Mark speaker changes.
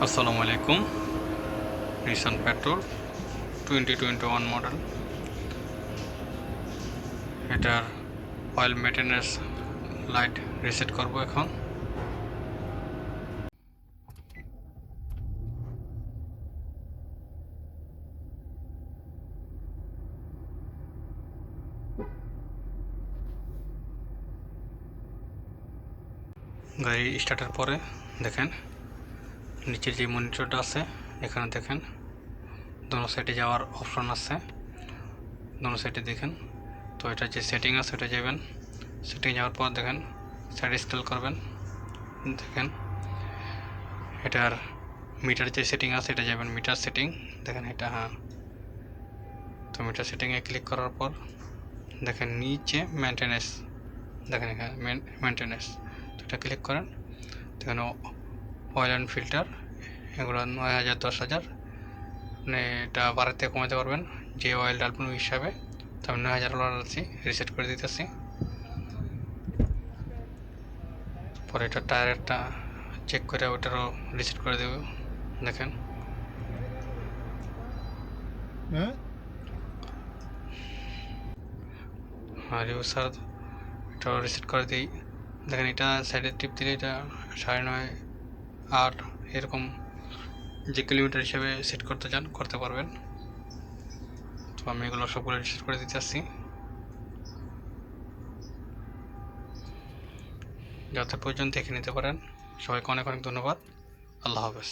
Speaker 1: আসসালামু আলাইকুম। Nissan petrol 2021 model, এটার অয়েল মেইনটেনেন্স লাইট রিসেট করব এখন। গাড়ি স্টার্টের পরে দেখেন নিচের যে মনিটরটা আছে, এখানে দেখেন দোনো সাইডে যাওয়ার অপশন আছে, দোনো সাইডে দেখেন। তো এটা যে সেটিং আছে ওটা যাবেন, সেটিং যাওয়ার পর দেখেন সাইড স্কেল করবেন, দেখেন এটার মিটার যে সেটিং আছে এটা যাবেন মিটার সেটিং, দেখেন এটা, হ্যাঁ। তো মিটার সেটিংয়ে ক্লিক করার পর দেখেন নিচে মেনটেনেন্স, দেখেন এখানে মেনটেনেন্স, তো এটা ক্লিক করেন। দেখেন অয়েল অ্যান্ড ফিল্টার এগুলো 9000 10,000, মানে এটা বাড়াতে কমাতে পারবেন যে অয়েল ডালবেন ওই হিসাবে। তো আমি 9000 আছি, রিসেট করে দিতেছি। পরে এটা টায়ারটা চেক করে ওটারও রিসেট করে দেব, দেখেন। আর স্যার এটাও রিসেট করে দিই, দেখেন এটা সাইডে টিপ দিলে এটা 9.5 8 এরকম যে কিলোমিটার হিসেবে সেট করতে চান করতে পারবেন। তো আমি এগুলো সবগুলো রিসেট করে দিতে আসছি। যত প্রয়োজন দেখে নিতে পারেন। সবাইকে অনেক অনেক ধন্যবাদ। আল্লাহ হাফেজ।